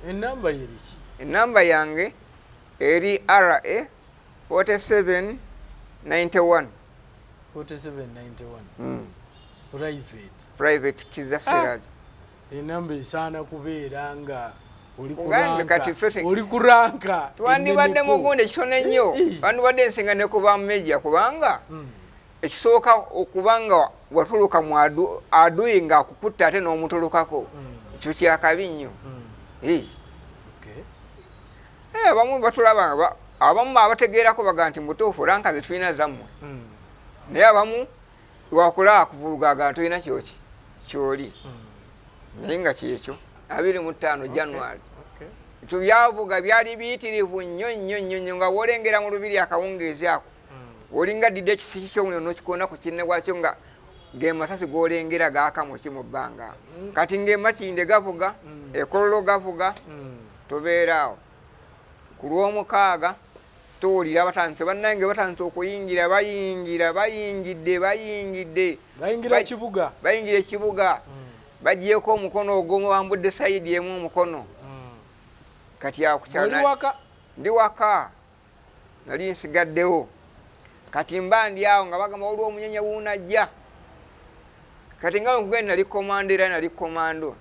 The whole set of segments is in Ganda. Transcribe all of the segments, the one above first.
Enamba yeriki? Enamba yange eri RA 4791. 4791. Private Kiza Seraji. Enamba esaana kubeera nga oli kuranka. Twandibadde mugunde kitone nnyo. Twandibadde ensenga ne kuba meja kubanga ekisooka okubanga watuluka mu adui nga akukutta ate n'omutulukako. Ekyo kyakabi nnyo. Abamu batulaba abamu abategeerako baga nti mutuufu ranka ze tulina zammwe. Naye abamu wakulaba kuvulugaga tulina kyoli. Naye nga kyekyo 25 January. Tubyavuga byali biyitirivu nnyo nga wolengera mu lubiri akawungeezi ako. Olinga didde ekisiki ky'omuno n'okikoona ku kinne gwakyo nga gemasasi golengera gaaka mu kimu bbanga. Kati ng'emakinde gavuga, ekololo gavuga, tubeeraawo. Ku Lwomukaaga tuwulira batandise bannange batandise okuyingira bayingidde. Bayingira ekibuga. Bagyeko omukono ogumu bambudde sayidi emu omukono. Kati akukyala ndi waka nali nsigaddewo. Kati mba ndi awo nga bagamba waliwo omunyenya wuunajja. Kati nga nkugenda nali komando.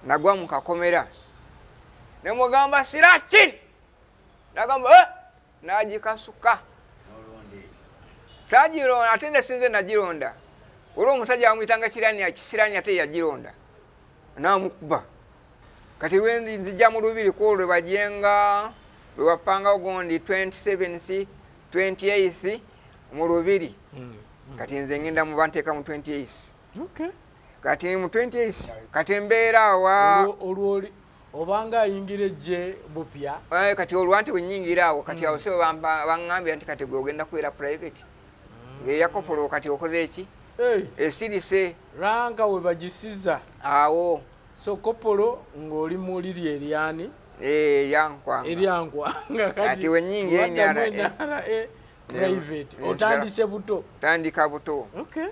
Nagwa mu kakomera. Ne mugamba Sirachin. Nagamba najikasuka. Sagironda ate nesinze nagironda. Olwo omusajja amuyitanga kisirani ate yagironda. Namukuba. Kati lwe nzija mu lubiri ko lwe bajenga lwe bapanga ogondi 27th 28th mu lubiri. Kati nze ngenda mu banteeka mu 28th. Kati mu 28th kati mbeera wa olwoli obanga ayingire je bupya. Kati olwanti wenyingira awo kati awo sebo bangambye nti kati gwe ogenda kubeera private. Yakopolo kati okoze eki? Esirise ranka we bagisiza awo. So kopolo ng'oli mu liri eryani? Yankwa. Eryankwa. Kati wenyingira enyara private. Otandise buto. Tandika buto. Okay.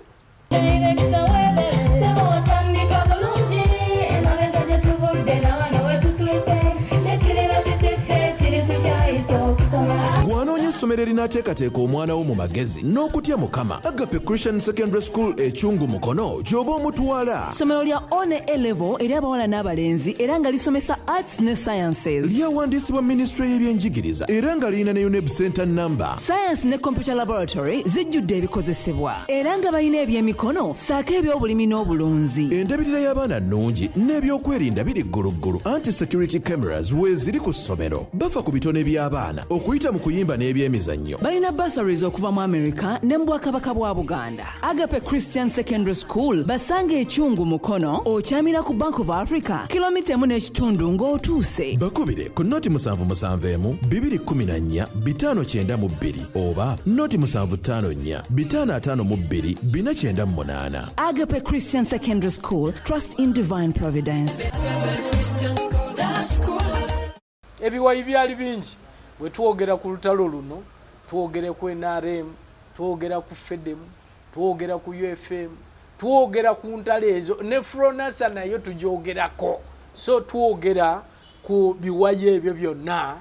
Wanoonye essomero erinaateekateeka omwana wo mu magezi n'okutya Mukama. Agape Christian Secondary School Ekyungu Mukono gy'oba omutwala. Ssomero lya one A-level eri abawala n'abalenzi era nga lisomesa arts ne sciences. Lyawandiisibwa Ministry y'ebyenjigiriza era nga lirina ne UNEB Center number. Science ne computer laboratory zijjudde ebikozesebwa era nga balina ebyemikono saako eby'obulimi n'obulunzi. Endabirira y'abaana nnungi n'ebyokwerinda biri gguluggulu. Anti-security cameras weeziri ku ssomero. Bafa ku bitone by'abaana okuyita mu kuyimba n'ebyemizannyo. Balina bursaries okuva mu America ne mu Bwakabaka bwa Buganda. Agape Christian Secondary School basanga Ekyungu Mukono okyamira ku Bank of Africa kilomita 1.5 ng'otuuse. Bakubire ku noti 771 214 592 oba noti 754 552 498. Agape Christian Secondary School, trust in divine providence. Ebiwayi byali bingi. Bwe twogera ku lutalo luno, twogere ku NRM, twogera ku FEDEM, twogera ku UFM, twogera ku ntalo ezo ne Fronasa nayo tujoogerako. So twogera ku biwayi ebyo byonna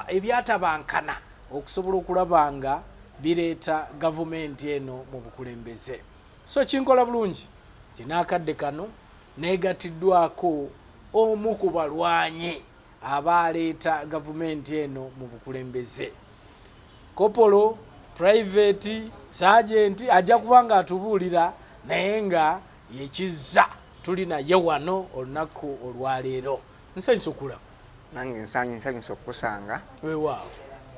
ebyatabankana okusobola okulaba nga bireeta gavumenti eno mu bukulembeze. So kinkola bulungi nti n'akadde kano neegatiddwako omu ku balwanyi abaleeta gavumenti eno mu bukulembeze. Kopolo, private, sergeant ajja kubanga atubuulira naye nga yekizza tuli naye wano olunaku olwaleero. Nsanyusa okulaba. Nange nsanyusa okusanga. Weewaawo.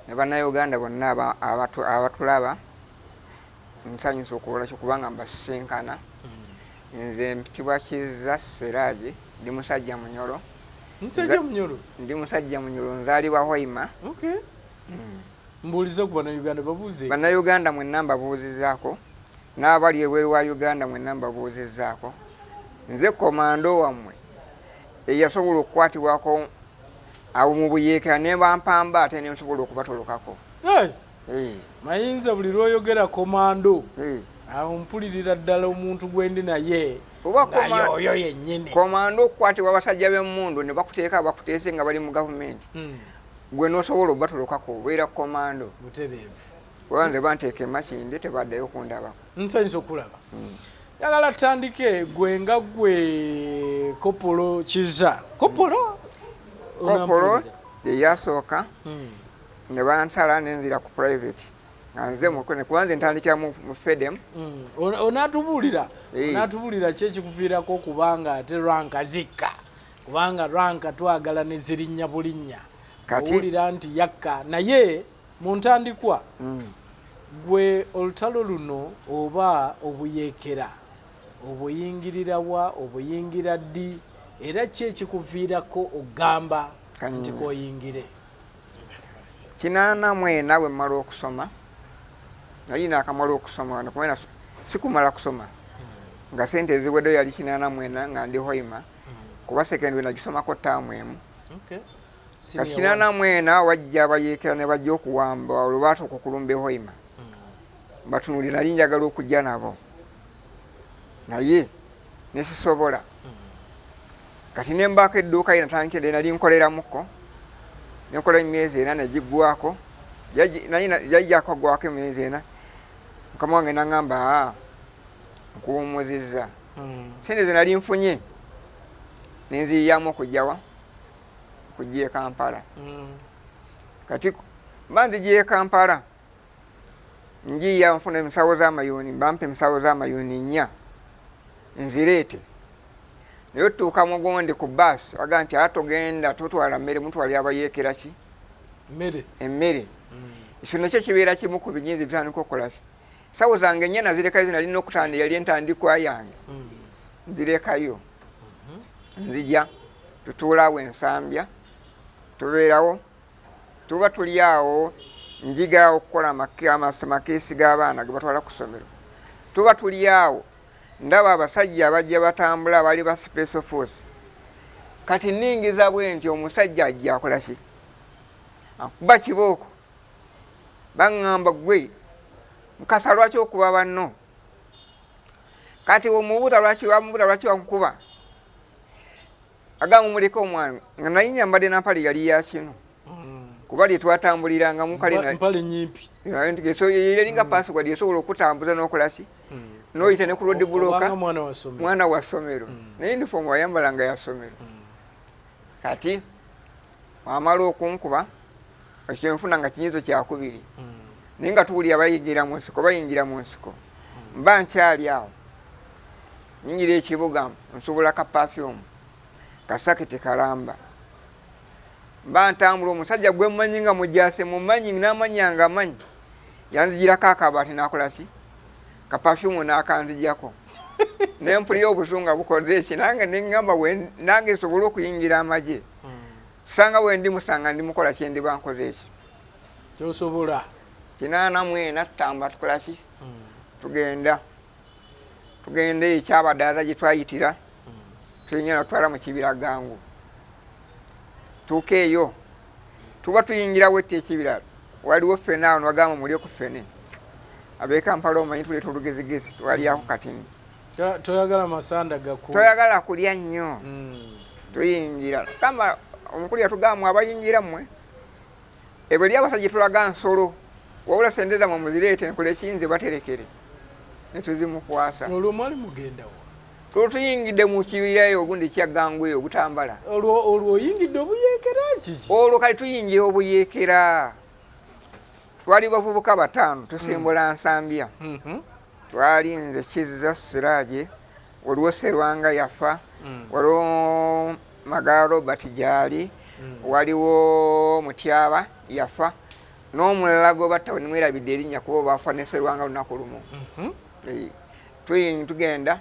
Ne bannayuganda bonna abatulaba nsanyusa okukola kubanga mbasisinkana. Nze mpitibwa Kiza Seraji, ndi musajja Munyoro. Musajja Munyoro? Ndi musajja Munyoro, nzaalibwa Hoima. Okay. Mbuuliza ku bannayuganda babuuze. Bannayuganda mwenna mbabuuzizaako, n'abali ebweru wa Uganda mwenna mbabuuzizaako. Nze komando wammwe eyasobola okukwatibwako abo mu buyeekera ne bampamba ate ne nsobola okubatolokako. Mayinza buli lw'oyogera komando awo mpulirira ddala omuntu gwendi naye Oba yoyo yennyini komando okukwatibwa abasajja b'emmundu ne bakuteeka bakuteese nga bali mu gavumenti gwe n'osobola obatolokako obeera komando butereevu wanze banteeka emakindi tebaddeyo kundabako nsanyusa okulaba yagala tutandike gwe nga gwe Kopolo Kiza Kopolo yeyasooka ne bansala nenzira ku private nga nze mukone kubanze ntandikira mu fedem onatubuulira ki ekikuviirako okubanga ate ranka zikka kubanga ranka twagala ne zirinnya bulinnya owulira nti yakka naye mu ntandikwa gwe olutalo luno oba obuyeekera obuyingirira wa obuyingira ddi era ki ekikuviirako ogamba nti koyingire 84 bwe mmala okusoma nalina akamala okusoma nakumena sikumala kusoma nga sente eziweddeyo yali 84 nga ndi Hoima kuba secondary nagisomako ttaamu emu ka 84 wajja abayeekera ne bajja okuwamba olwato okukulumba Hoima batunulira nali njagala okujja nabo naye nesisobola kati nembaako edduuka ye natandikidde nali nkoleramuko nenkola emyezi 4 negiggwako yajjako gwako emyezi 4 mukama wange naŋŋamba nkuwumuzizza sente ze nali nfunye nenziyiyamu okujjawa okujja e Kampala kati mba nzijja e Kampala njiya nfuna emisawo z'amayuuni mbampa emisawo z'amayuuni 4 nzireete naye otuuka mugondi ku baasi waga nti atogenda totwala mmere mutwali abayeekera ki emmere ekyo nakyo kibeera kimu ku binyiizi bitandika okukolaki sawo zange 4 nazirekayo zinalina okutandika yali entandikwa yange nzirekayo nzija tutuulaawo ensambya tubeerawo tuba tuli awo njiga okukola amakeesi g'abaana ge batwala ku ssomero tuba tuli awo ndaba abasajja abajja batambula bali ba special force kati ningiza bwe nti omusajja ajja akola ki akuba kibooko baŋŋamba gwe mukasa lwaki okuba banno kati omubuuta lwaki wakukuba agamba muleka omwana nga naye nyambadde nampale yali yakino kuba lye twatambuliranga mpale nyimpi eringa password esobola okutambuza n'okola ki noyita ne ku road bloka mwana wa ssomero naye uniform wayambalanga ya ssomero kati wamala okunkuba ekyenfuna nga kinyizo kyakubiri naye nga tuwulira bayingira mu nsiko mba nkyali awo nyingira ekibuga nsobola ka perfume kasakete kalamba mba ntambula omusajja gwe mmanyi nga mujase mumanyi n'amanyanga amanyi yanzijirako akabaati nakola ki ka perfume n'akanzijjako nempulira obusunga bukoze eki nange neŋŋamba nange nsobole okuyingira amagye sanga wendi musanga ndi mukola kyendi bankoze eki kyosobola 84 tutamba tukola ki tugenda ekyabadaaza gye twayitira tulinyana tutwala mu kibira gangu tuuka eyo tuba tuyingira wette ekibira waliwo ffene awo nibagamba mulye ku ffene ab'Ekampala omanyi tuleeta olugezigezi twalyako katini toyagala masanda gaku toyagala kulya nnyo tuyingira kama omukulu yatugamba abayingira mmwe ebyo ly abasajja tulaga nsolo wabula sente zammwe muzireete nkole kiyinza baterekere netuzimukwasa olwo mwali mugendawo tuyingidde mu kibira eyo ogundi kyaggangu eyo ogutambala olwo oyingidde obuyeekera kiki olwo kale tuyingira obuyeekera twali bavubuka 5 tusimbula nsambya twali nze Kizza Siraje waliwo Serwanga yafa waliwo Magalo Robert gyali waliwo Mutyaba yafa n'omulala gwe batta nimwerabidde erinnya kuba bafa ne Serwanga lunaku lumu tugenda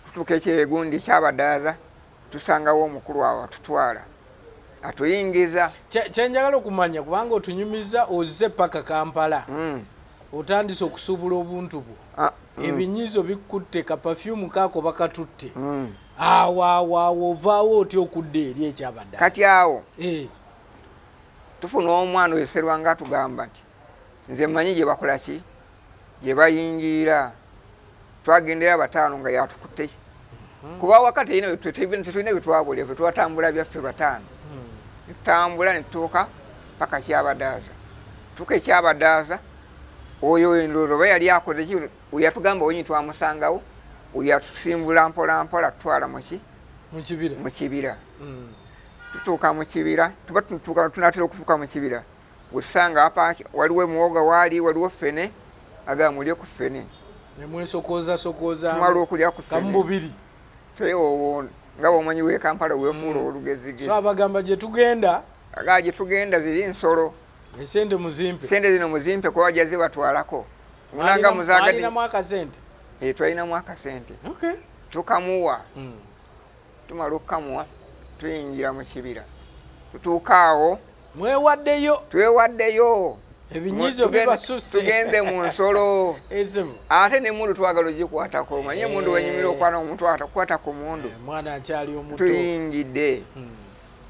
tutuuka ekyegundi kyabadaaza tusangawo omukulu awo atutwala atuyingiza kyenjagala okumanya kubanga otunyumiza ozze paka Kampala otandise okusuubula obuntu bwo ebinyizo bikutte ka perfume kaako bakatutte awo ovaawo otya okudda eri ekyabadaaza kati awo tufuna omwana oyo Serwanga atugamba nti nze mmanyi gye bakola ki gye bayingira twagendera bataano nga yatukutte kuba wakati ino tetulina bitwabulya fe twatambula byaffe bataano tutambula ne tutuuka paka Kyabadaaza tuka Kyabadaaza oyo endoro yali akoze ki yatugamba wenyi twamusangawo oyo yatusimbula mpola mpola tutwala mu kibira tutuuka mu kibira tuba tunatera okutuuka mu kibira usanga apa waliwo muwoga waliwo ffene agamba mulye ku ffene nemwesokoza tumala okulya ku ffene kamubiri teyowo nga bwomanyi we Kampala wefuula olugezige so abagamba gye tugenda ziri nsolo esente muzimpe sente zino muzimpe kuba jaze batwalako munanga muzagadi mwaka sente twalinamu akasente tukamuwa tumala okukamuwa tuyingira mu kibira tutuuka awo twewaddeyo ebinyizo bibasusse tugenze mu nsolo ate n'emmundu twagala ogikwatako manye emmundu wenyumira okwana omuntu atakwata ku mundu mwana akyali omuto tuyingidde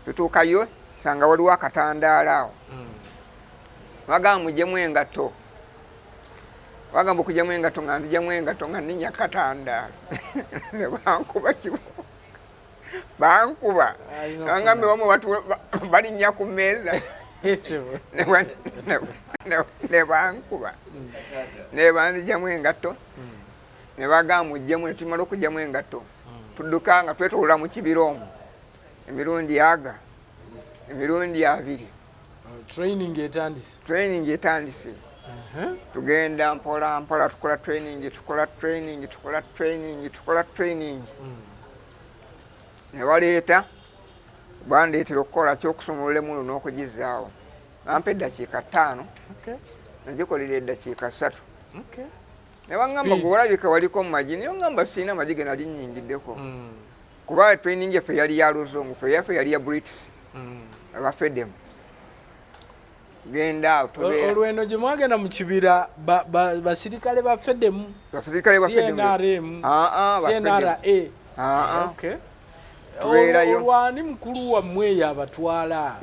tutuukayo sanga waliwo akatandaala awo bagamba mujjemu engatto bagamba okujjamu engatto nga nzijjamu engatto nga nninya katandaala ne bankuba kiboko bankuba bangambe wamu balinnya ku mmeeza ne bankuba ne banzijjamu engatto ne bagamba mujjemu ne tumala okujjamu engatto tudduka nga twetolola mu kibira omwo emirundi 2 training etandise tugenda mpola mpola tukola training ne baleeta bandeetera okukola kyokusumulula emmundu n'okugizaawo bampa eddakiika 5 nagikolera eddakiika 3 ne bagamba gwe olabika waliko mu magi naye ngamba sirina amagi ge nali nnyingiddeko kuba training yaffe yali ya luzungu yaffe yali ya british abafedemu genda olweno gye mwagenda mu kibira basirikale bafedemu CNRA olwani mukulu wammwe yabatwala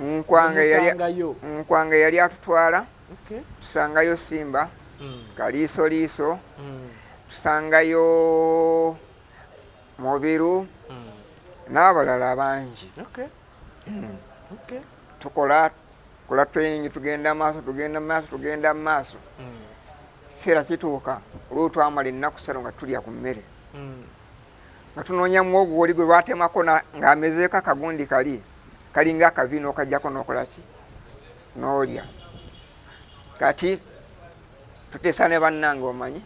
Nkwanga yali atutwala tusangayo Simba Kaliisoliiso tusangayo Mubiru n'abalala bangi tukola training tugenda maaso kiseera kituuka olwo twamala ennaku 3 nga tulya ku mmere nga tunoonya muwogo oli gwe batemako ng'amezeeko akagundi kalinga akavino okajjako n'okolaki n'olya kati tuteesa ne bannange omanyi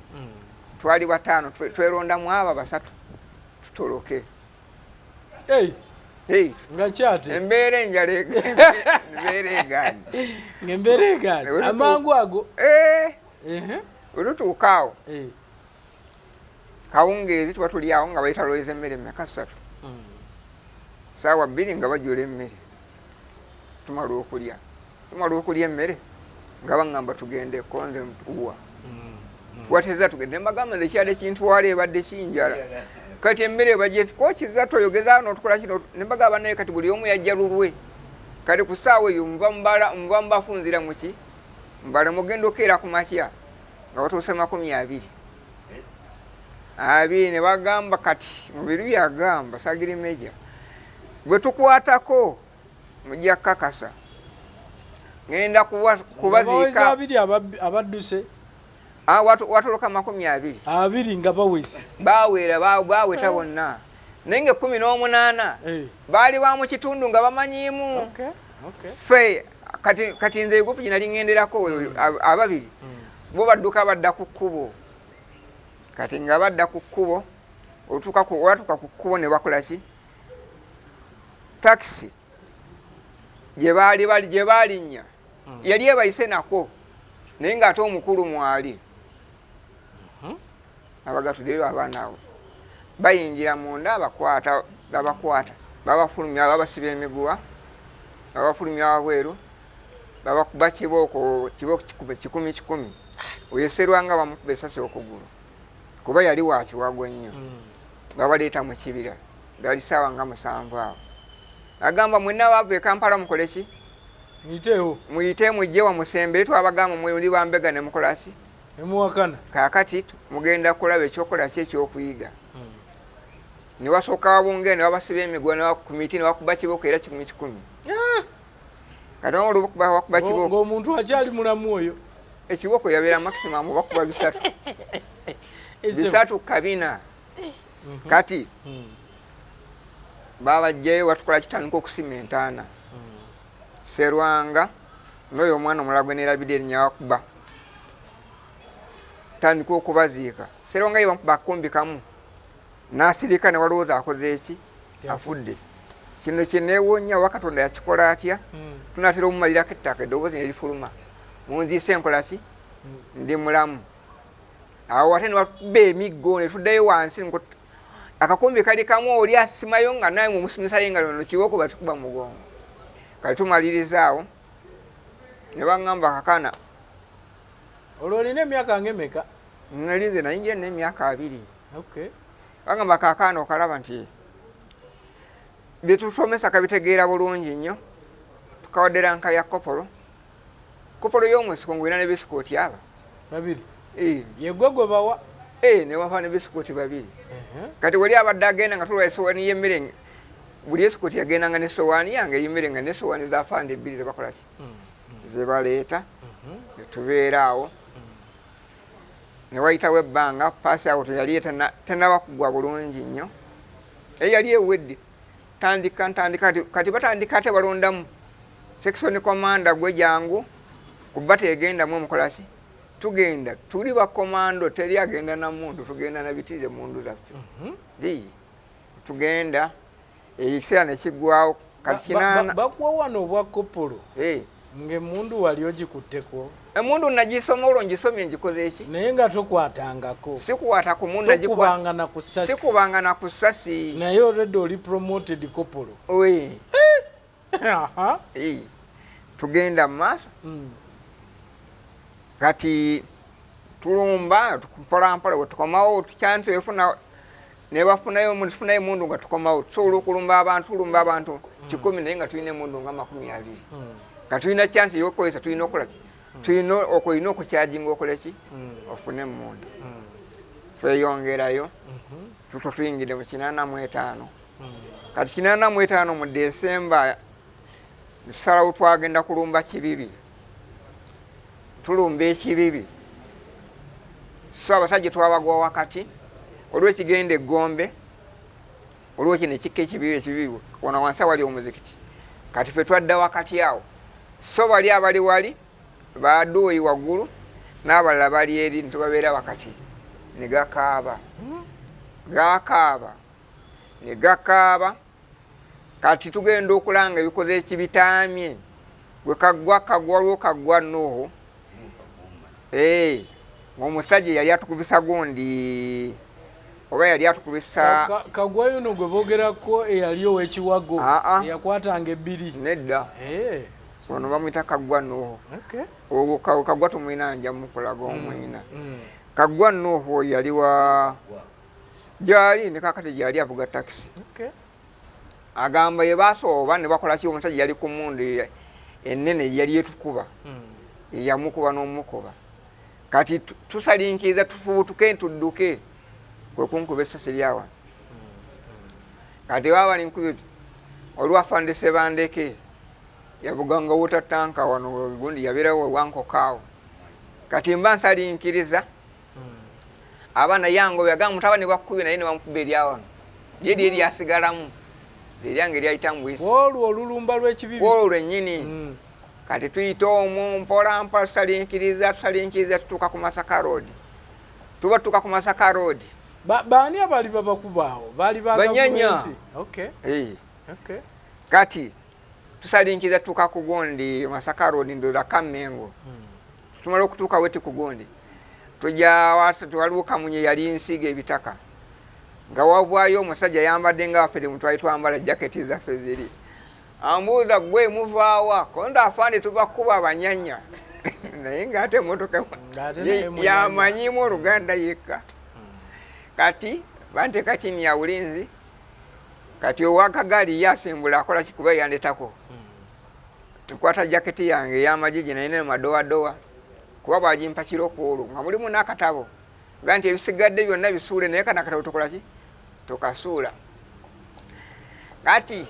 twali 5 twerondamu abo 3 tutoloke nga kyate embeera enjala egaanye ng'embeera egaanye amangu ago olutuuka awo kawungeezi tuba tuli awo nga bayita loweza emmere mmeka 3 saawa 2 nga bajula emmere tumala okulya emmere nga baŋŋamba tugende konze mtuwa twateza tugende mbagamba nze kyali ekintwala ebadde kinjala kati emmere kokiza toyogeza n'otukola kino ne mbagamba naye kati buli omu yajja lulwe kati ku ssaawa eyo muba mubafunzira muki mbala mugenda okeera ku makya nga batuuse 20 ne bagamba kati mubiru byagamba sagiri meja bwe tukwatako mujja kakasa ngenda kubazika abadduse watoloka 20 nga bawese baweta bonna naye nga 18 baali ba mu kitundu nga bamanyiimu fe kati nze egupu gye nali ŋŋenderako ababiri bo badduka badda ku kkubo kati nga badda ku kkubo olatuuka ku kkubo ne bakola ki takisi gye baalinnya yali ebayise nako naye ng'ate omukulu mwali abagatuddeyo abaana abo bayingira munda babakwata babafulumya babasiba emiguwa babafulumya wabweru babakuba kibooko 10 oyeserwa nga bamukuba essasi okugulu kuba yali wakiwago nnyo babaleeta mu kibira gali ssaawa nga 7 awo agamba mwenna baava e Kampala mukole ki muyite mujje wamusembere twabagamba muli bambega ne mukolaki emuwakana kakati mugenda kulaba ekyokola ki ekyokuyiga ne wasooka wabunge ne wabasiba emigwa ku miti ne wakuba kiboko era 10 kati wakuba kiboko ng'omuntu akyali mulamu oyo ekiboko yabeera maximum bakuba 3 kabina kati babajjayo watukola kitandika okusima entaana Serwanga n'oyo omwana omulagwe neerabidde erinnya wakuba tandika okubaziika Serwanga ye bamukuba akumbi kamu n'asirika ne walowooza akoze eki afudde kino kyeneewonya wa Katonda yakikola atya tunaatera omumalirako ettaka eddoboozi ne lifuluma munziise enkola ki ndi mulamu awo ate ne wakuba emiggo ne tuddayo wansi akakumbi kali kamu oli asimayo nga naye mumusimisa engalo no kiwoko batukuba mugongo kati tumaliriza ne baŋŋamba kakana olwo olina emyaka ng'emeka nalinze nayingira n'emyaka 2 okay baŋŋamba kakana okalaba nti byetusomesa kabitegeera bulungi nnyo tukawaddera nka ya kopolo y'omwesiko ngwina ne bisikuuti aba 2 yegwe gwe bawa ne wava ne bisikuuti 2 kati wali abadde agenda nga tulwa esowaani y'emmere buli esikuuti yagendanga n'esowaani yange ey'emmere nga n'esowaani za fande 2 zebakola ki ze baleeta ne tubeera awo ne wayitawo ebbanga paasi awo teyali tennaba kugwa bulungi nnyo eyali ewedde tandika kati batandika ate balondamu section commander gwe jangu kuba tegendamu omukola ki tugenda tuli bakomando teri agenda na mundu tugenda na bitize mundu zaffe tugenda ekiseera ne kiggwawo kati kinana bakuwa wano obwa kopolo ng'emundu wali ogikutteko emundu nagisoma olwo ngisomye ngikoze eki naye nga tokwatangako sikukwata ku mundu sikubanga na ku ssasi naye already oli promoted kopolo tugenda mu maaso kati tulumba tukupolampola bwe tukomawo tukyansi efuna ne bafunayo mundu nga tukomawo tusobola okulumba abantu 100 naye nga tulina emundu nga 20 nga tulina kyansi eyokukozesa tulina okola tulina okukyajinga okola ki ofune emundu tweyongerayo tuto tuyingidde mu 85 kati 85 mu Desemba tusalawo twagenda kulumba Kibibi tulumba ekibibi so abasajja twabagwa wakati olw'ekigenda Egombe olw'ekino ekikka ekibibi wona wansi wali omuzikiti kati ffe twadda wakati awo so bali abali wali baadooyi waggulu n'abalala bali eri nitubabeera wakati ne gakaaba ne gakaaba kati tugenda okulanga ebikoze ekibitaamye gwe kaggwa lw'okaggwa Nuhu omusajja yali atukubisa gundi oba yali atukubisa kagwayo no gwe boogerako eyali ow'ekiwago eyakwatanga 2 nedda ono bamwita kaggwa Nuhu ogwo kaggwa tumwina nja mukulaga omwina kaggwa Nuhu yali wa gyali ne kakati gyali avuga taxi agamba ye basooba ne bakola ki omusajja yali ku mundu ennene yali etukuba yamukuba n'omukuba kati tusalinkiriza tufubutuke tudduke kwe kunkuba essasi lyawa kati baba linkubi olwafande Sebandeke yabuganga wutatanka wano gundi yabeerawo wankokaawo kati mba nsalinkiriza abaana yango byagamba mutabani bakkubi naye ne bamukuba eryawano lyeri eryasigalamu eryange eryayitamu olwo olulumba lw'ekibibi olwo lwennyini kati tuyita omwo mpolampola tusalinkiriza tutuuka ku Masaka Road tuka ku Masaka Road baani abali babakubaawo baali bagavumenti kati tusalinkiriza tutuuka ku gundi Masaka Road ndola Kamengo tumala okutuuka weti ku gundi tujja waliwo kamunye yali nsiga ebitaka nga wavaayo omusajja yambadde nga waffe twali twambala jaketi zaffe ziri ambuuza gwe muvaawa konda afande tubakuba abanyanya naye ng'ate emotoka yamanyimu Oluganda yekka kati banteeka chini ya ulinzi kati owakagali yasimbula akola kikuba yandetako tukwata jaketi yange ey'amagigi naye ne madowadowa kuba bwagimpa kiro kwolwo nga mulimu n'akatabo ga nti ebisigadde byonna bisuule naye kana akatabo tokolaki tokasuula kati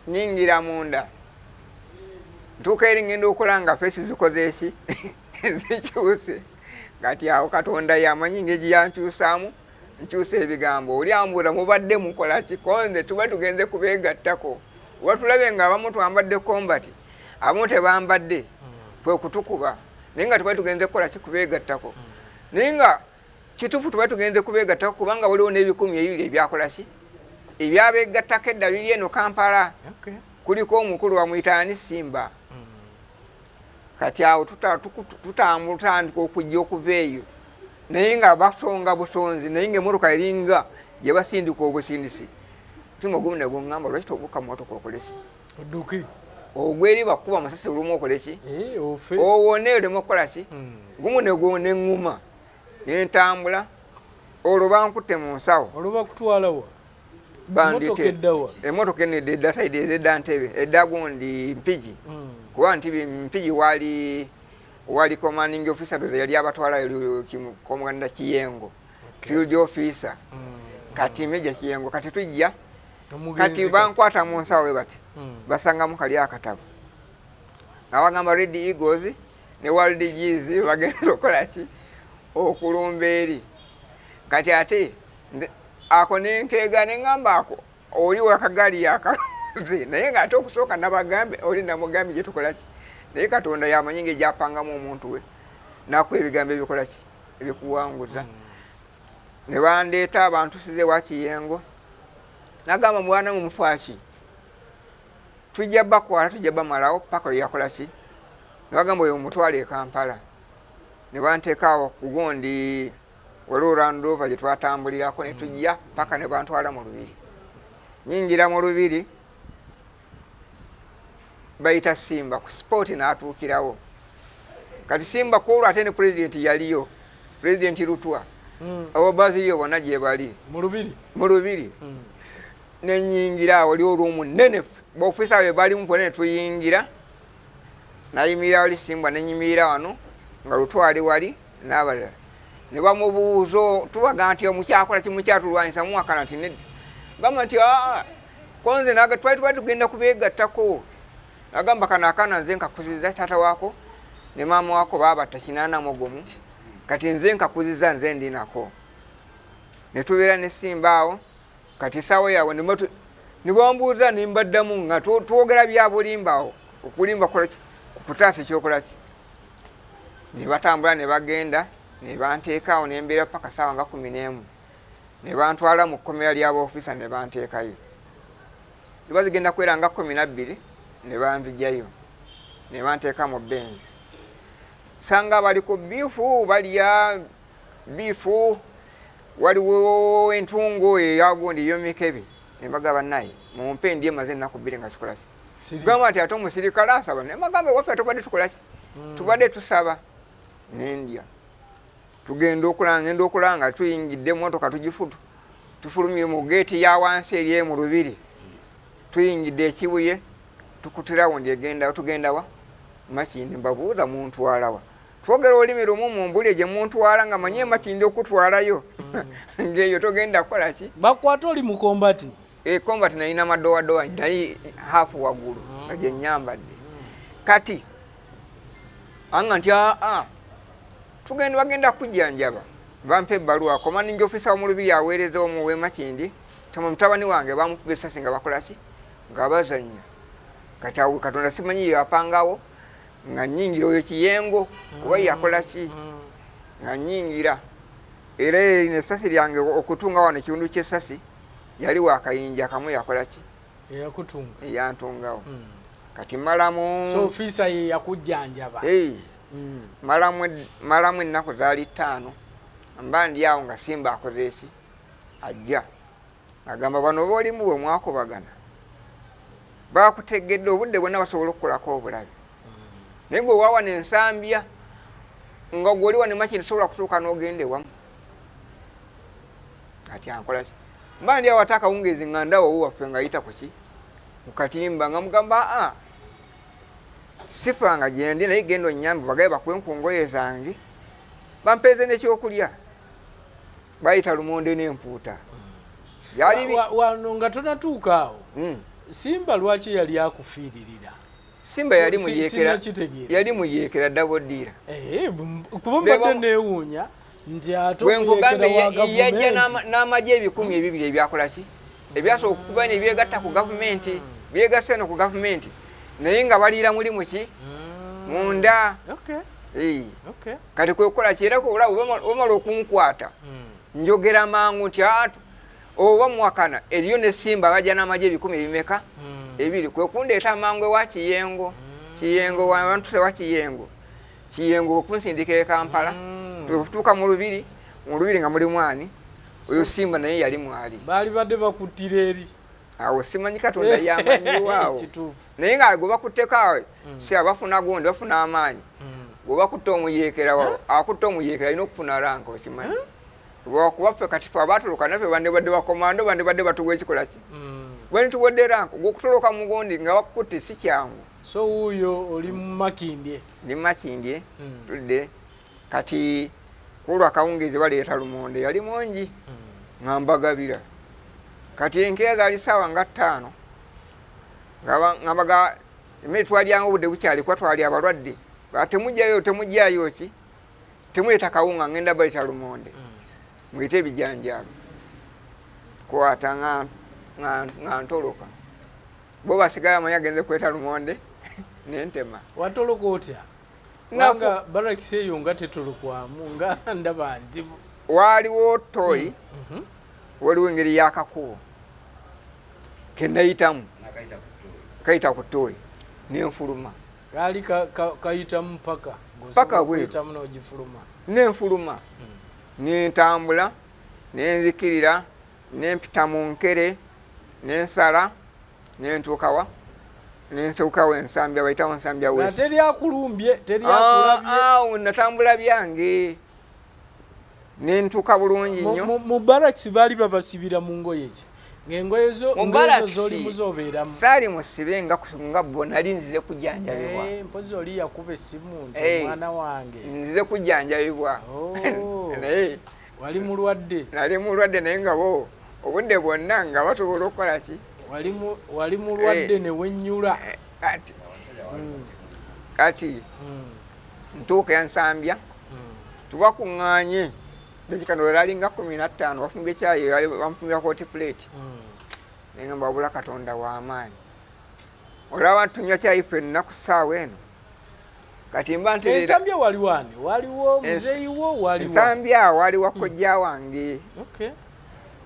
nyingira munda ntuuka eri ngenda okola nga feesi zikoze eki zikyuse kati awo Katonda yamanyi ngeri yankyusaamu nkyusa ebigambo oli ambuuza mubadde mukola ki konze tuba tugenze kubeegattako oba tulabe nga abamu twambadde kombati abamu tebambadde kwe kutukuba naye nga tuba tugenze kukola ki kubeegattako naye nga kituufu tuba tugenze kubeegattako kubanga waliwo n'ebikumi ebibiri ebyakola ki ebyabeegattako edda biri eno Kampala kuliko omukulu bamuyitaani Simba kati awo tutambutandika okujja okuva eyo naye nga basonga busonzi naye nga emmotoka eringa gye basindika obusindisi mutima ogumu ne guŋŋamba lwaki tobuuka mu mmotoka okole ki odduke ogweri bakuba amasasi olumu okole ki ofe owone olemu okukola ki gumu ne neŋŋuma nentambula olwo bankutte mu nsawo olwo bakutwalawa emmotoka eno edda saidi ezedda Ntebe edda gundi Mpigi kuba nti Mpigi wali commanding officer doze yali abatwala komanda Kiyengo field officer kati Meja Kiyengo kati tujja kati bankwata mu nsawo bati basangamu kali akatabo abagamba Red Eagles ne World G's bagenda okola ki okulumba eri kati ate ako nenkega neŋŋamba ako oli wakagali yakaluzi naye ng'ate okusooka nabagambe oli namugambe gye tukola ki naye Katonda yamanyi ngeri gyapangamu omuntu we nakuwa ebigambo ebikola ki ebikuwanguza ne bandeeta abantu size wa Kiyengo nagamba mwana mu mufaki tujja bakwala tujja bamalawo paka yakola ki ne bagamba oyo mutwale e Kampala ne banteeka awo kugondi waliwo Land Rover gye twatambulirako ne tujja paka ne bantwala mu Lubiri nyingira mu Lubiri bayita Simba ku sport n'atuukirawo kati Simba kwolwo ate ne president yaliyo president Lutwa abo baziriyo bonna gye bali mu Lubiri nenyingira awo waliwo oluumu nnene b'ofisa be balimu pone ne tuyingira nayimirira wali Simba nenyimirira wano nga Lutwa ali wali n'abalala ne bamubuuza tubaga nti omukyakola kimukyatulwanyisa muwakana nti nedda gamba nti konze naga twali tugenda kubeegattako agamba kana akana nze nkakuziza taata waako ne maama waako babatta 81 kati nze nkakuziza nze ndinako ne tubeera ne Simba awo kati sawa yawe ne bambuuza ne mbaddamu nga twogera bya bulimba awo okulimba kola kutaasa ekyokola ki ne batambula ne bagenda ne banteekaawo ne mbeera paka saawa nga 11 ne bantwala mu kkomera ly'abaofisa ne banteekayo ne bazigenda kwera nga 12 ne banzijjayo ne banteeka mu Benz sanga baliko biifu balya biifu waliwo entungo eyagundi yomikebe ne bagaba naye mumpe ndiye maze ennaku 2 nga sikola ki gamba nti ate omusirikale asaba ne magambe waffe tubadde tukola ki tubadde tusaba nendya tugenda okulanga tuyingidde emmotoka tufulumire mu geeti ya wansi eri mu Lubiri tuyingidde ekibuye tukutirawo ndyegenda tugendawa Makindi mbabuuza muntwalawa twogera olulimi lumu mu mbuli gye muntwala nga manye Makindi okutwalayo ng'eyo togenda kukola ki bakwata oli mu kombati kombati nalina madowadowa naye hafu waggulu nga gye nnyambadde kati anga nti tugenda bagenda kujjanjaba bampa ebbaluwa commanding officer wo mu Lubiri aweereza omu we Makindi tama mutabani wange bamukuba essasi nga bakola ki nga bazannya kati awo Katonda simanyi yapangawo nga nyingira oyo Kiyengo kuba yakola ki nga nyingira era erina essasi lyange okutunga wano ekiwundu ky'essasi yali wakayinja kamu yakola ki eyantungawo kati malamu so officer ye yakujjanjaba malamu ennaku zaali 5 mba ndi awo nga Simba akoze eki ajja agamba bano boolimu bwe mwakubagana bakutegedde obudde bwonna basobola okukolako obulabe naye gwe wawana ensambya nga gwoli wane Makindi sobola kutuuka n'ogenda ewamu kati ankola ki mba ndi awo ate akawungeezi nga ndawo waffe nga ayita ku ki mu katimba nga mugamba sifanga gyendi naye genda onnyambe bagaye bakwenku ngoye zange bampeeze n'ekyokulya bayita lumonde n'empuuta wano nga tonatuuka awo Simba lwaki yali akufiiririra? Simba yali muyeekera daboddiira kuba mbadde neewuunya nti ate omuyeekera wa gavumenti yajja n'amagye 200 ebyakola ki ebyasobola okukuba nebyegatta ku gavumenti byegasse no ku gavumenti naye nga baliira mulimu ki munda kati kwekola kyerako omala okunkwata njogera mangu nti oba mwakana eriyo ne Simba bajja n'amagye 10 ebimeka ebiri kwekundeeta mangu ewa Kiyengo wantu wa Kiyengo okunsindika e Kampala tutuuka mu lubiri nga muli mwani oyo Simba naye yali mwali baali badde bakuttira eri awo simanyi Katonda yamanyiwaawo naye nga gwe bakutteko awo si abafuna gondi bafuna amaanyi gwe bakutta omuyeekera akutta omuyeekera alina okufuna ranka okimanyi lwakubaffe kati fe abaatuluka naffe bande badde bakomando bande badde batuwa ekikola ki bwe nituwadde ranka gwokutoloka mugondi nga bakukutte si kyangu so wuuyo oli mu Makindye ndi Makindye tudde kati kulwa kawungezi baleeta lumonde yali mungi nga mbagabira kati enkeera zaali ssaawa nga 5 nga baga emmere twalyanga obudde bukyali kuba twali abalwadde temujjayo ki temuleeta kawunga ngenda baleeta lumonde mwite ebijanjalo kwata nga ntoloka bo basigala manyi agenze kweta lumonde nentema watoloka otya nanga barakisi eyo nga tetolokwamu nga ndaba nzibu waaliwo toyi waliwo engeri y'akakubo kenayitamu kayita ku toyi nenfuluma kaali kayitamu paka bwetamu n'ogifuluma nenfuluma nentambula nenzikirira nempita mu nkere nensala nentuukawa nensuukawo ensambya bayitawo ensambya wesi teryakulumbye teryakulabye natambula byange nentuuka bulungi nnyo mu barakisi baali babasibira mu ngoye ki ng'engoye zo zolimu zobeeramu saali musibe nga bo nali nzize kujjanjabibwa mpozi oli yakuba essimu nti omwana wange nzize kujjanjabibwa naye wali mulwadde nali mulwadde naye nga bo obudde bwonna nga batubola okukola ki wali mulwadde ne wennyula kati ntuuka yansambya tubakuŋŋaanye dekikano lalinga 15 bafumbye ekyayi bamufumbira koti plate naye nga mbabula Katonda w'amaanyi olaba tunywa kyayi ffenna ku ssaawa eno kati mba ensambya waliwo muzeeyiwo waliwo ensambya waliwo kojja wange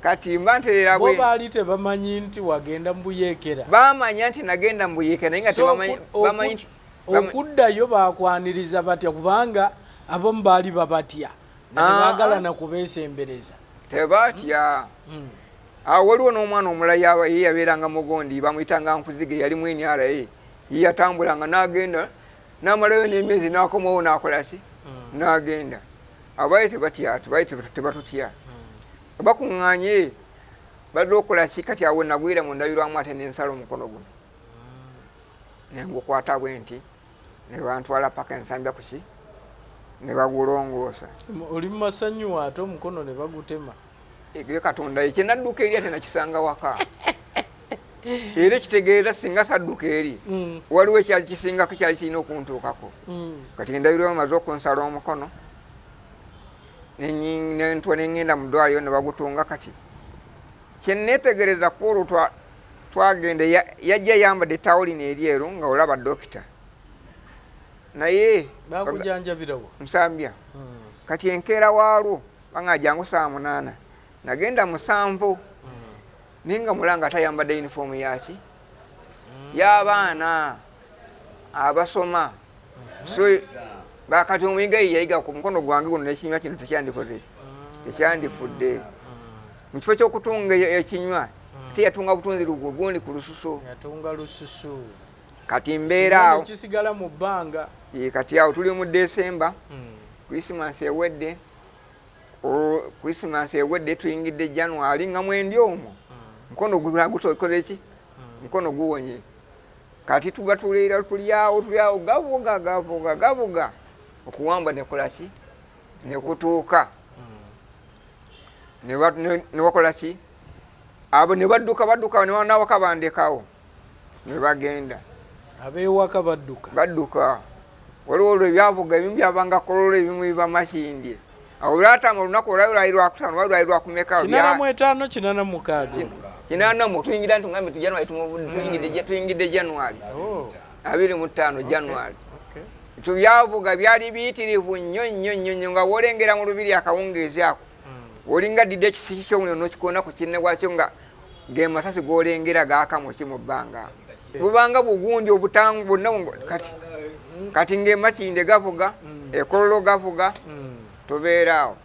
kati mba nterera bo baali tebamanyi nti wagenda mu buyeekera bamanya nti nagenda mu buyeekera naye nga tebamanyi okuddayo bakwaniriza batya kubanga abamu baali babatya nga tebaagala na kubeesembereza tebatya awo waliwo n'omwana omulayi ye yabeeranga mugondi bamuyitanga Nkuzige yali NRA ye yatambulanga n'agenda n'amalayo n'emyezi n'akomawo n'akola ki n'agenda abaali tebatya tebatutya bakuŋŋaanye badde okola ki kati awo nagwira mu ndabirwamu ate nensala omukono guno nengukwata bwe nti ne bantwala paka ensambya ku ki ne bagulongoosa oli mu masanyu ate omukono ne bagutema egyo Katonda ekyenadduka eri ate nakisanga waka era ekitegeeza singa sadduka eri waliwo ekyali kisingako kyali kirina okuntuukako kati endabirwamu maze okunsala omukono nentwa nengenda mu ddwaliro ne bagutunga kati kyenneetegereza kuolwo twagenda yajja yambadde tawulini eryeru nga olaba dokita naye bakujanjabirawo musambya kati enkeera waalwo banga jangu saa 8 nagenda 7 naye nga mulanga tayambadde yunifoomu yaki y'abaana abasoma so bakati omuyiga yayiga ku mukono gwange guno n'ekinywa kino tekyandifudde mu kifo ky'okutunga ekinywa teyatunga butunzi lugwo gundi ku lususu yatunga lususu kati mbeera awo kisigala mu bbanga kati awo tuli mu Desemba Christmas ewedde tuyingidde January nga mwendi omwo mukono gutokoze ki mukono guwonye kati tuba tulira tulyawo gavuga okuwamba nekola ki nekutuuka ne bakola ki abo ne badduka ne banawaka bandekawo ne bagenda abeewaka badduka waliwo olwo ebyavuga ebimu byabanga kololo ebimu biba Makindye awo lwatama olunaku olwalirwa kutaano walirwa kumeka 85 86 tuyingira ntungambe tujanwali tuyingidde January 25 January tubyavuga byali biyitirivu nnyo nga wolengera mu lubiri akawungeezi ako olinga didde ekisiki ky'omuno n'okikoona ku kinne gwakyo nga gemasasi golengera gaakamu kimu bbanga bubanga bugundi obutangu bonna kati ng'emakinde gavuga ekololo gavuga tobeeraawo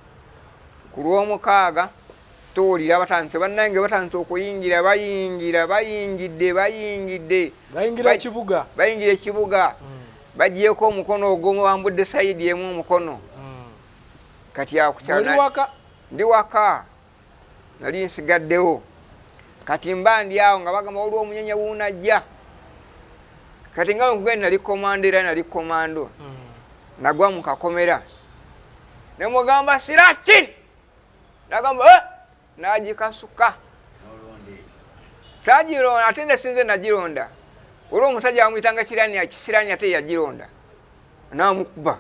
ku lw'omukaaga tuwulira batandise bannange batandise okuyingira bayingira ekibuga bagyeko omukono ogw'omu bambudde sayidi emu omukono kati akukyala ndi waka nali nsigaddewo kati mba ndi awo nga bagamba waliwo omunyenye wuunajja kati nga nkugenda nali komando era nali komando nagwa mu kakomera ne mugamba sirakin nagamba nagikasuka sagironda ate ne sinze nagironda olwo omusajja bamuyitanga kisirani ate yagironda namukuba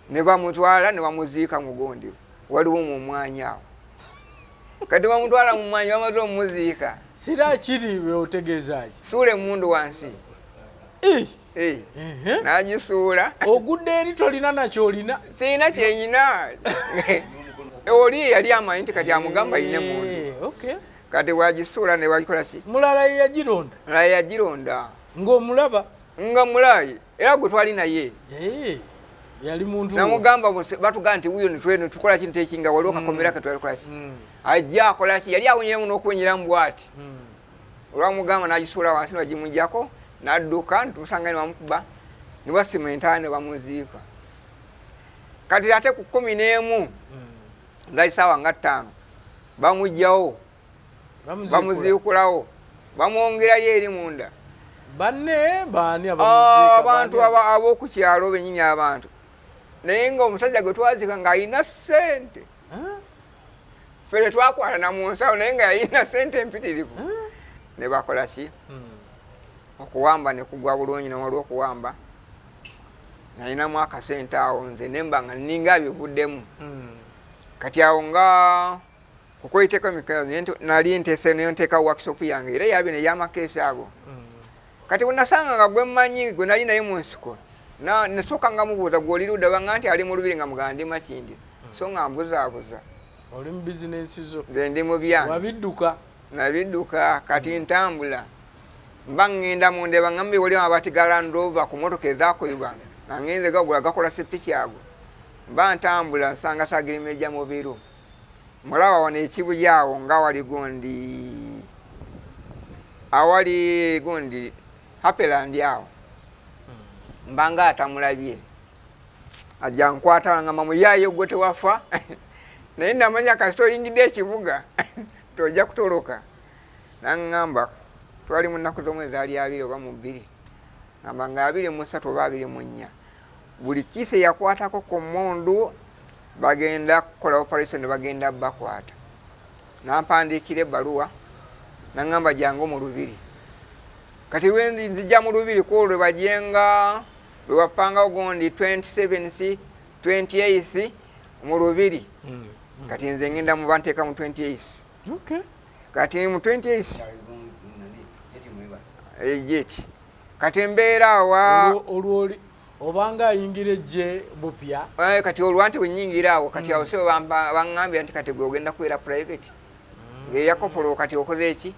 ne bamutwala ne bamuziika mugondi waliwo mu mwanya awo kati bamutwala mu mwanya bamaze omuziika sirakiri beotegeezaki suula emundu wansi nagisuula ogudde eri tolina nakyolina siina kyenyina oli yali amanyi nti kati amugamba ayine mundu kati wagisuula ne bagikola ki mulala yagironda ng'omulaba nga mulayi era gwe twali naye yali muntu namugamba batugaa nti wuyo netukola kintu ekinga waliwo kakomera ketwalikola ki ajja akola ki yali awonyeramu n'okuwenyeramu bwati olwamugamba n'agisuula wansi nebagimugjako n'adduka ntumusanga ne bamukuba ne basimentaana ne bamuziika kati ate ku 11 zali saawa nga 5 bamugjawo bamuziikulawo bamwongerayo eri munda banne baani abantu ab'okukyalo bennyini abantu naye ng'omusajja gwe twazika ng'alina ssente fere twakwatana mu nsawo naye nga yalina ssente empitirivu ne bakola ki okuwamba ne kugwa bulungi nawaliwo okuwamba nalinamu akasente awo nze nemba nga ninga abivuddemu kati awo nga kukwiteko emikazi nali nteese neyo nteeka workshop yange era yabe ney'amakeesi ago kati bwenasanga nga gwe mmanyi gwe nali naye mu nsiko nesooka nga mubuuza gw'oli ludda banga nti ali mu lubiri nga mugamba ndi Makindye so nga mbuzaabuza oli mu bizinensi zo nze ndi mu byange nabidduka kati ntambula mba ngenda munde bangambe waliwo abatigala ndova ku motoka ezakuyibwa nga ngenze gagula gakola sepiki ago mba ntambula nsanga sagirimeja mu biro mulaba wano ekibujaawo nga awali gundi Hapeland awo mbanga atamulabye ajja nkwata nga mamuyaye gwe tewafa naye namanya kasito oyingidde ekibuga tojja kutoloka naŋŋamba twali mu nnaku z'omwezi ali 2 oba mu 2 ngamba nga 23 oba 24 buli kise yakwatako ku mmundu bagenda kukola operation bagenda bakwata nampandiikira ebbaluwa naŋŋamba jangu mu lubiri kati nzijja mu lubiri ku olwo bajenga lwe wapangawo gundi 27 28 mu lubiri kati nze ngenda mu banteeka mu 28 kati mu 28 ejeti kati embeera awa olwoli obanga ayingira ejje bupya kati olwanti wenyingira awo kati awo sebo baŋŋambye nti kati gwe ogenda kubeera private ng'eyakopolo kati okoze eki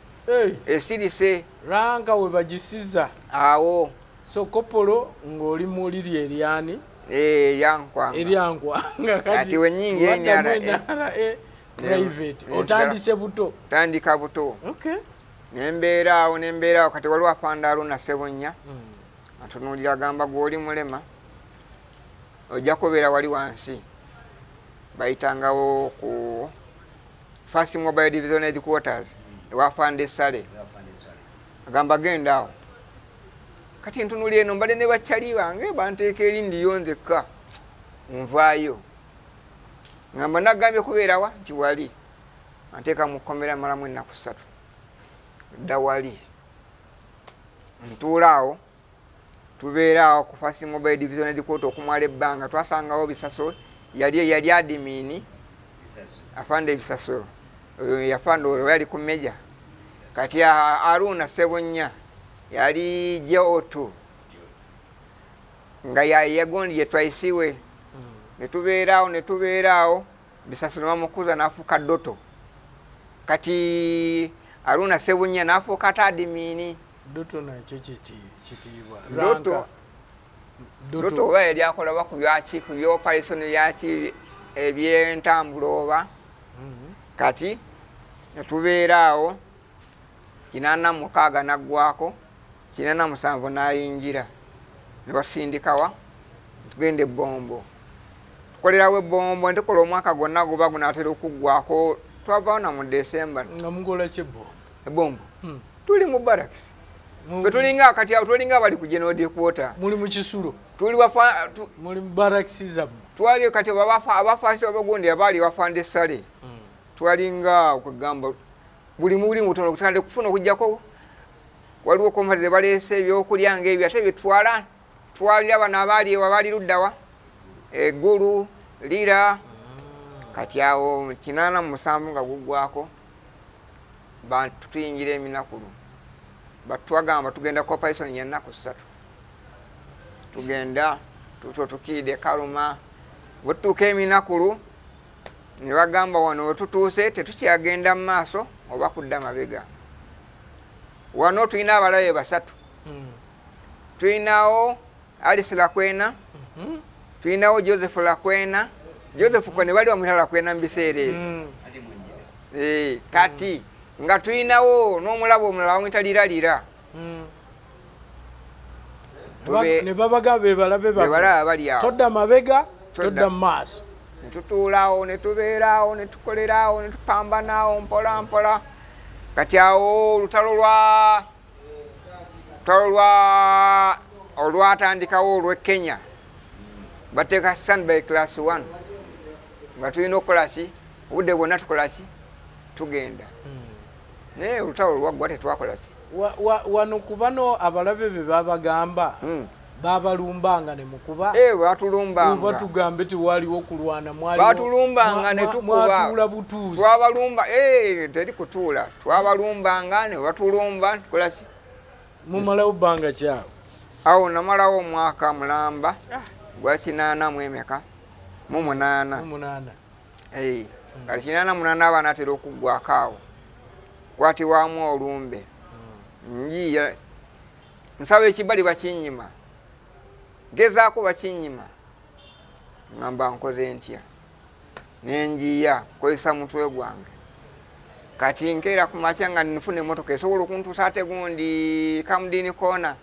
esirise ranka we bagisiza awo so kopolo ng'oli mu liri eryani eryankwa kati wenyingira enyala private otandise buto tandika buto nembeera awo kati waliwo afandaalo na Ssebonnya atunuulira agamba gw'oli mulema ojja kubeera wali wansi bayitangawo ku First Mobile Division Headquarters ewafanda essale agamba genda awo kati ntunuli eno mbadde ne bakyali bange banteeka erindiyo nzekka nvaayo ngamba nagambye kubeerawa nti wali anteeka mu kkomera malamu ennaku 3 dda wali ntuulaawo tubeeraawo ku First Mobile Division Headquarter okumala ebbanga twasangawo bisaso yali adimini afande ebisaso yafanda olwo yali ku meja kati Aruna Ssebunya yali J02 nga yagondye twaisiwe netubeeraawo bisaso nebamukuza n'afuuka Doto kati Aruna Ssebunya n'afuuka ate adimini Doto nakyo kitiibwa Doto oba yali akola ba ku byoperation byaki ebyentambula oba kati netubeeraawo 86 naggwako 87 n'ayingira ne basindikawa tugende Bombo tukolerawo ebbombo ntukola omwaka gwonna guba gunaatera okuggwako twavaawo na mu December nga mukola ebbombo tuli mu barracks tulinga kati awo tulinga bali ku General Quarter muli mu kisulo tuli muli barracks zammwe twali kati abafaasi abagondi abaali wafande sale twalinga okugamba buli muli mutono kutande kufuna okujjako waliwo komalire baleese ebyokulya ng'ebyo ate byetwala twalira bano abaali luddawa eggulu lira kati awo 87 nga guggwako bantu tuyingira eminakulu batwagamba tugenda corporation ya nnaku 3 tugenda tukiide Kaluma bwetutuuka eminakulu ne bagamba wano wetutuuse tetukyagenda mu maaso oba kudda mabega wano tulina abalabe 3 tulinawo Alice Lakwena tulinawo Joseph Lakwena Joseph kone bali wamutala Lakwena mbiseere kati nga tulinawo n'omulabo omulala wamwitaliralira ne babaga bebalabe bali awo todda mabega todda mu maaso netutuulaawo netubeeraawo netukolerawo netupambanaawo mpola mpola kati awo olutalo olwatandikawo olw'Ekenya bateeka standby class 1 nga tulina okukola ki obudde bwonna tukola ki tugenda naye olutalo olwaggwa tetwakola ki wano kubano abalabe be babagamba babalumbanga ne mukuba batulumbanga oba tugambe tiwaliwo kulwana batulumbanga ne tukuba mwatuula butuuzi twabalumba teri kutuula twabalumbanga ne batulumba tukola ki mumalawo bbanga kyawo awo namalawo omwaka mulamba gwa 88 kati 88 abaana atera okuggwako awo kwatibwamu olumbe njiya nsaba ekibali bakinyima gezaako bakinyima ngamba nkoze ntya nenjiya kozesa mutwe gwange kati nkeera ku makya nga nifuna emmotoka esobola okuntuusa ate gundi Kamudini Koona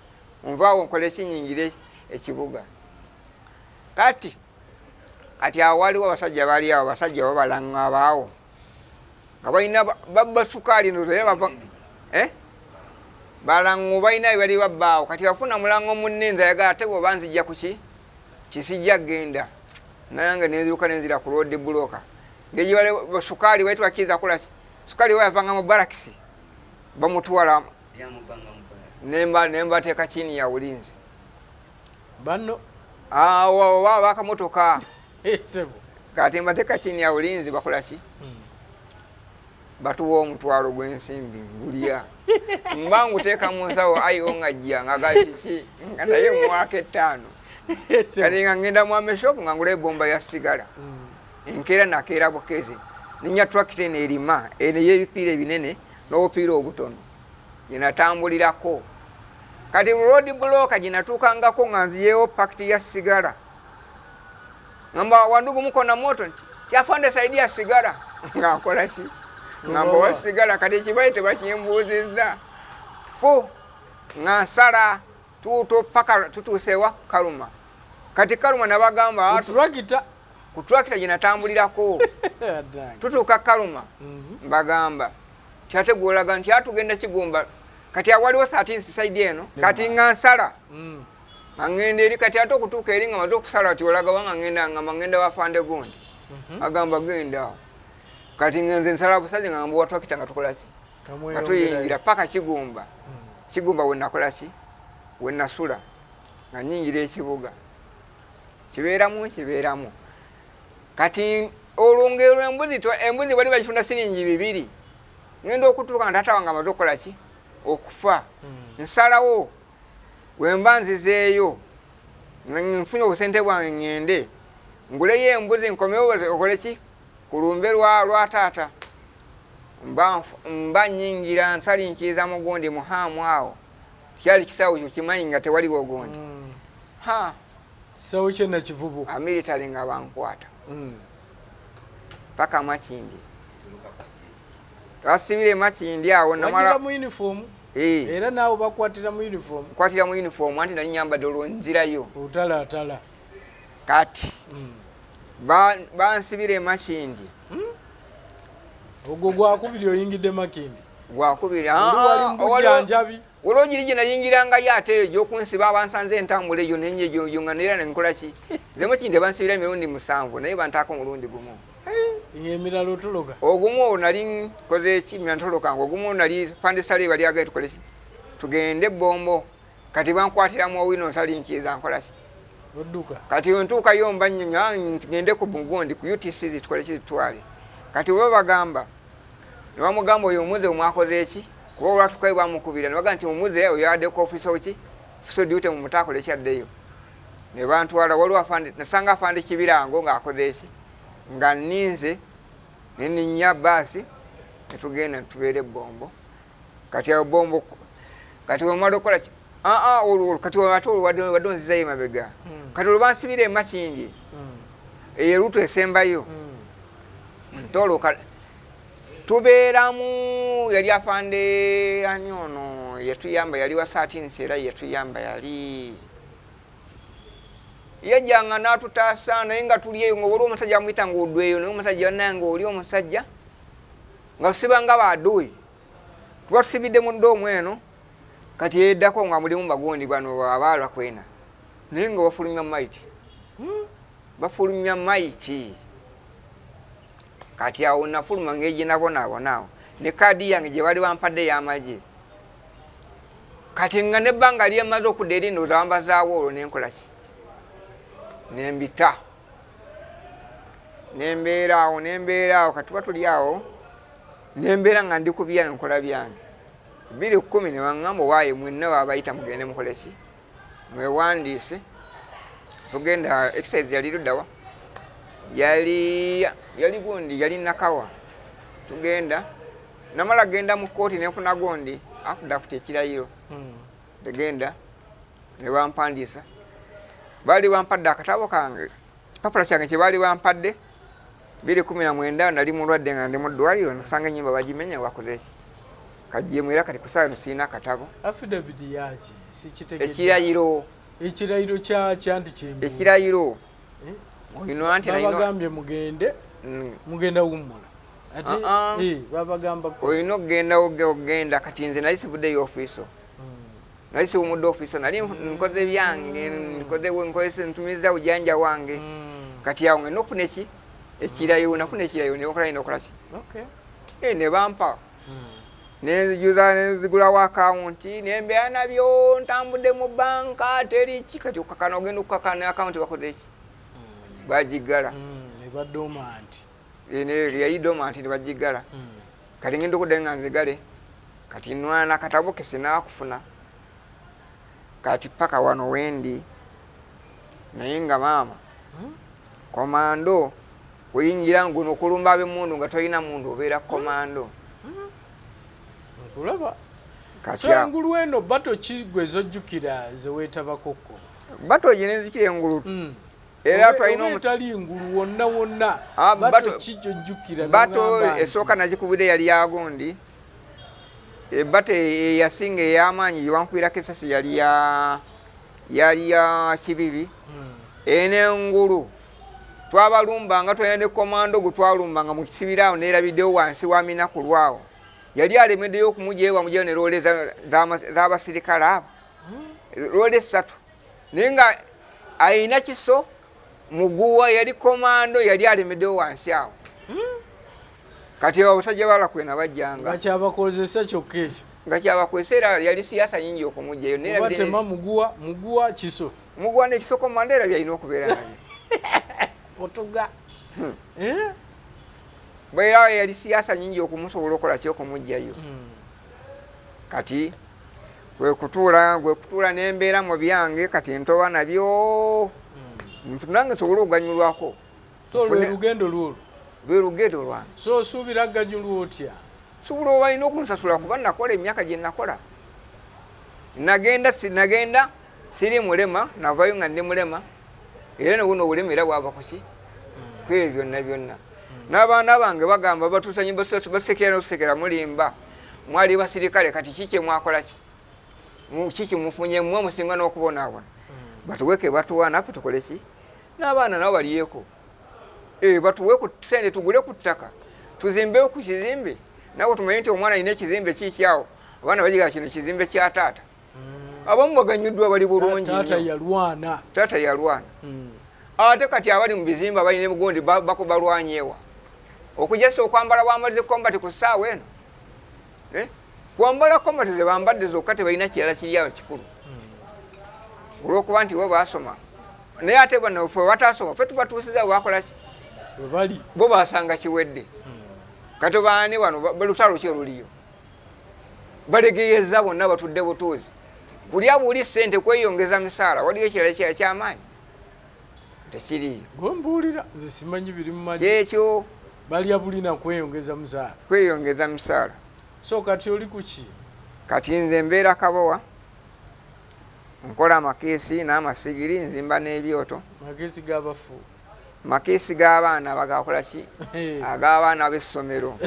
nvaawo nkole ekinyingire ekibuga kati awo waliwo abasajja baali awo basajja babalangabaawo nga balina babba sukaali ndozo balango balina bali babbaawo kati bafuna mulango munnenza ayagala ate bwoba nzijja kuki kisijja genda nange nenziruka nenzira ku road blocker ngejibale sukaali wetu akiza kula sukaali wayavanga mu barakisi bamutwala nemba teka chini ya ulinzi bano wa bakamotoka sebo kati mbateka chini ya ulinzi bakola ki batuwa omutwalo gw'ensimbi ngulya mbangu teeka mu nsawo ayo ngajja ngagaki nga naye mwaka 5 kati nga ngenda mu ameshop nga ngula ebomba ya sigala enkeera nakeera bukezi ninya tractor n'erima ene y'ebipiira ebinene n'obupiira obutono ginatambulirako kati road blocker ginatuukangako nga nziyewo pakiti ya sigala ngamba wandugu muko na moto nti kyafande saidia sigala nga nkola ki ngamba wa sigala kati kibaye tebakimbuuzizza fu nga nsala paka tutuusewa Kaluma kati Kaluma nabagamba ku tractor ginatambulirako tutuuka Kaluma mbagamba kyategulaga nti atugenda Kigumba kati awaliwo 13 side eno kati nga nsala angenda eri kati ate okutuuka eri nga maze okusala ti olaga wanga ngenda wafande gundi agamba genda kati ngenze nsala busaze nga mbuwa twakita nga tukolaki nga tuyingira paka Kigumba Kigumba wenakolaki wenasula nga nyingira ekibuga kibeeramu kati olwongero embuzi bali bakifuna siringi 2 ngenda okutuuka nga taata wange amaze okukolaki okufa nsalawo wemba nzizeeyo nfunye obusente bwange ngende nguleyo embuzi nkomewo okoleki kulumbe lwa taata mba nyingira nsalinkiriza mugundi muhaamu awo kyali kisawo kyo kimanyi nga tewaliwo gundi kisawo kyena kivubu amilitale nga bankwata paka Makindi twasibire Makindi awo namala mu uniform era naawe bakwatira mu uniform anti nali nyambadde olwonzirayo utalatala kati bansibire Makindi ogwo gwakubiri oyingidde Makindi gwakubiri wali mbujanjabi olwogiri gye nayingiranga yo ate eyo gyokunsiba abansanze entambula eyo nenyejo nga neera nenkola ki ze Makindi bansibira emirundi 7 naye bantaako omulundi gumu emirala otologa ogumu nali koze eki myantolokanga ogumu nali pandesale bali agaye tukole ki tugende Bombo kati bankwatiramu owino nsalinkiriza nkola ki odduka kati ntuuka yo mbanyenya ngende ku Bugundi ku UTC tukole ki tutwale kati we bagamba ne bamugamba oyo omuze omwakoze eki kuba olwatukayo bamukubira ne baga nti omuze oyo yaddeko ofiisa ki fiso diute mu mutakole kyaddeyo ne bantwala waliwo afande nasanga afande Kibirango ng'akoze eki nga ninze neninya basi netugenda tubeere Bombo kati awo Bombo kati wamala okukola ki kati wadonzizayo mabega kati olwansibire Makindi eyo lutu esembayo ntolo tubeeramu yali afande ani ono yatuyamba yali wa 13 era yatuyamba yali yajjanga n'atutaasa naye nga tuli eyo ng'oli omusajja amuyita ng'odweyo naye omusajja naye ng'oli omusajja nga tusibanga baaduyi tuba tusibidde mu ddoomu eno kati yeddako nga mulimu bagondi bano abaalwa kwena naye nga bafulumya maiti kati awo nafuluma ng'egi nabonaawo ne kaadi yange gye bali bampadde y'amagye kati nga nebbanga lyemaze okudda eri ndowooza bambazaawo olwo nenkola ki nembita nembeera awo kati tuba tuli awo nembeera nga ndi ku byange nkola byange 2:10 ne baŋŋamba waaye mwenna babayita mugende mukole ki mwewandiise tugenda exercise yali luddawa yali gundi yali Nakawa tugenda namala genda mu kooti nenfuna gundi affidavit ekirayiro tegenda ne bampandiisa bali bampadde akatabo kange kipapula kyange kye bali bampadde 2019 nali mulwadde nga ndi mu ddwaliro nasanga ennyumba bagimenya wakoze eki kagyemu era kati kusaawa nsiina akatabo affidavit yaki sikitegedde ekirayiro kyanti kyembi ekirayiro oyino anti babagambye mugenda wummula ati babagamba oyino ogenda kati nze nali sibuddeyo ofiiso nali siwumudde ofiiso nali nkoze byange nkozese ntumiza ujanja wange kati awo ngenda okufuna eki ekirayiro nafuna ekirayiro nebakola nokola ki ne bampa nenzijuza nenzigulawo akawunti nembeera nabyo ntambudde mu banka teri ki kati okakana ogenda okukakana akawunti bakoze eki bagigala yayi domanti ne bagigala kati ngenda okudde nga nzigale kati nwana katabo kese naakufuna kati paka wano wendi naye nga maama komando oyingira nguno okulumba ab'emmundu nga tolina mundu obeera komando nkulaba so engulu eno bato ki gwe zojjukira zeweetabakokko bato gye nenzikira engulu era twalina omutali engulu wonna bato ki gyojjukira bato esooka nagikubire yali yagundi bato eyasinga ey'amaanyi gyebankubirako esasi yali ya Kibibi enengulu twabalumbanga twalina ne komando gwe twalumbanga mu kisibirawo neerabiddewo wansi wa minaku lwawo yali alemeddeyo okumugyayo bamugyayo ne loole z'abasirikale abo loole 3 naye nga ayina kiso muguwa yali komando yali alemeddeyo wansi awo kati abasajja balakwena bajjanga nga kyabakozesa kyokka ekyo nga kyabakozesa era yali siyasa nyingi okumugyayo batema muguwa kiso muguwa n'ekiso komando era byalina okubeera naye otuga bwera yali siyasa nyingi okumusobola okola ki okumugyayo kati gwe kutuula n'embeera mu byange kati ntoba nabyo nange nsobola okuganyulwako so lwe lugendo lwolwo lwe lugendo lwange so osuubira aganyulwa otya sobola obalina okunsasula kuba nakola emyaka gye nakola nagenda siri mulema navayo nga ndi mulema era nobuno obulema era bwabakoki kwebyo byonna n'abaana bange bagamba batusanye basekera n'okusekera mulimba mwali basirikale kati kiki mwakola kiki mufunye mmwe musinga n'okubonaabona batuweke batuwa naffe tukole ki n'abaana nabo baliyeko batuwe ku sente tugule ku ttaka tuzimbewo ku kizimbe nawe tumanye nti omwana alina ekizimbe kiikyawo abaana bajiga kino kizimbe kya taata abamu baganyuddwa bali bulungi taata yalwana ate kati abali mu bizimba balina emugondi bakubalwanyeewa okujasa okwambala bwambalize kombati ku ssaawa eno kwambala kombati ze bambadde zokka tebalina kirala kiryawo kikulu olwokuba nti bo basoma naye ate bano ffe batasoma ffe tubatuusiza bakolaki bo basanga kiwedde kati baani wano lutalo ki oluliyo balegeyeza bonna batudde butuuzi buli abuli ssente kweyongeza misaala waliyo ekirala kyamaanyi tekiriyo gwembuulira nze simanyi biri mu magi kyekyo balya bulina kweyongeza misaala so kati oli kuki kati nze mbeera Kabowa nkola amakeesi n'amasigiri nzimba n'ebyoto makeesi g'abafu makeesi g'abaana bagakola ki ag'abaana b'essomero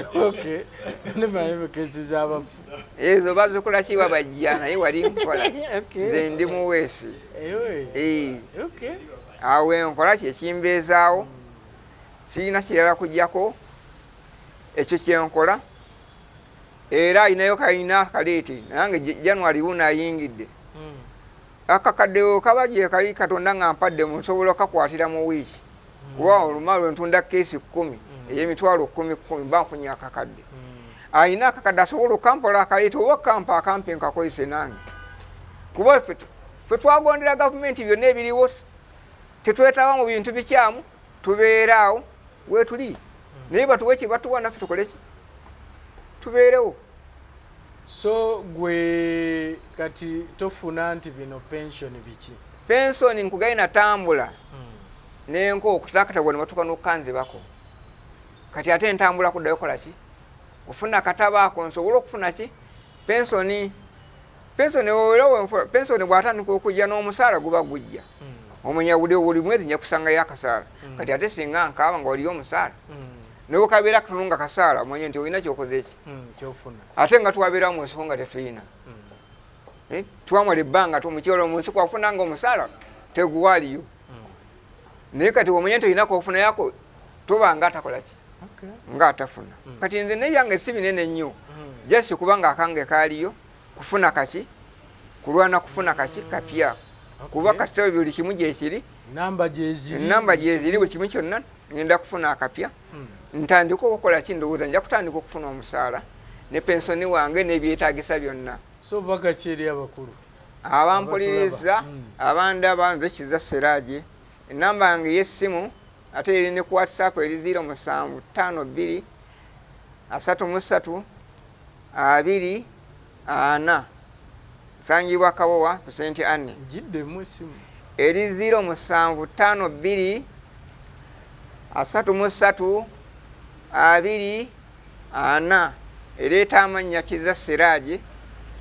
makeesi z'abafu ezo bazikola ki babajja naye wali nkola nze ndi muweesi awo enkola kyekimbeezaawo sirina kirala kujjako ekyo kyenkola era ayinayo kalina akaleeti nange January buno ayingidde akakaddewo kaba gye kali Katonda nga mpadde mu nsobola okakwatira mu wiiki kuba olumaalo lwentunda keesi 10 ey'emitwalo 10 banfunye akakadde ayina akakadde asobola okampola akaleeti oba kampa akampi nkakozese nange kuba ffe twagondera gavumenti byonna ebiriwo tetwetaba mu bintu bikyamu tubeeraawo wetuli naye batuwe kye batuwa naffe tukole ki tubeerewo so gwe kati tofuna nti bino pension biki pension nkugaye natambula nenko okutakatagwa ne batuka n'okukanzibako kati ate ntambula kuddayo kola ki kufuna katabaako nsobola okufuna ki pension bw'atandika okujja n'omusaala guba gujja omunyawuli buli mwezi nja kusangayo akasaala kati ate singa nkaaba nga waliyo omusaala naye kabeera katunga kasaala omanye nti olina kyokoze eki ate nga twabeerawo mu nsiko nga tetulina twamala ebbanga tumukyolo mu nsiko wafunanga omusaala teguwaliyo naye kati omanye nti olina kwofuna yako toba nga atakola ki nga atafuna kati nze nebyange si binene nnyo jasi kubanga akange kaaliyo kufuna kaki kulwana kufuna kaki kapya kuba kasitawo buli kimu gyekiri namba gyeziri buli kimu kyonna ngenda kufuna akapya ntandika okukola ki ndowooza nja kutandika okufuna omusaala ne pensoni wange n'ebyetaagisa byonna so baka ki eri abakulu abampuliriza abandaba nze Kiza Siraje enamba yange y'essimu ate eri ne ku WhatsApp eri 0752 33 24 sangibwa Kabowa ku St. Anne jiddemu essimu eri 0752 33 24 ereeta amannya Kiza Siraje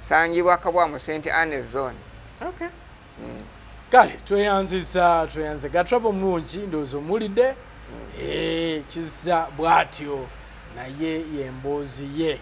sangibwa Kabowa mu St. Anne zone. Kale tweyanze gatrabo mulungi ndowooza omulidde Kiza bw'atyo naye yemboozi ye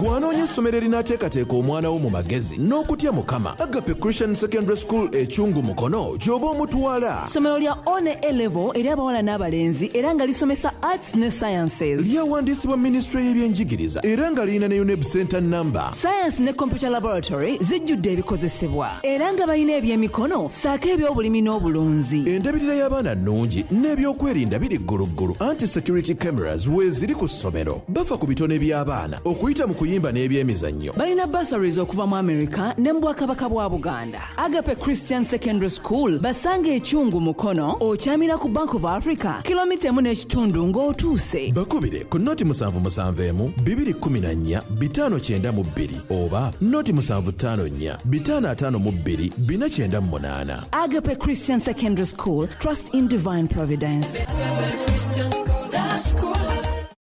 bw'anoonya essomero essomero erinaateekateeka omwana wo mu magezi n'okutya Mukama. Agape Christian Secondary School ekyungu Mukono gy'oba omutwala. Ssomero lya one A-level eri abawala n'abalenzi era nga lisomesa arts ne sciences. Lyawandiisibwa Ministry y'ebyenjigiriza era nga lirina ne UNEB Center number. Science ne computer laboratory zijjudde ebikozesebwa era nga balina ebyemikono saako ebyobulimi n'obulunzi. Endabirira y'abaana nnungi n'ebyokwerinda biri gguluggulu. Anti-security cameras weeziri ku ssomero. Bafa ku bitone by'abaana okuyita mu kuyimba n'ebyemizannyo. Balina bursaries okuva mu America ne mu Bwakabaka bwa Buganda. Agape Christian Secondary School basanga ekyungu Mukono okyamira ku Bank of Africa kilomita 1.5 ng'otuuse. Bakubire ku noti 771 214 592 oba noti 754 552 498. Agape Christian Secondary School, trust in divine providence. Christian school, that school.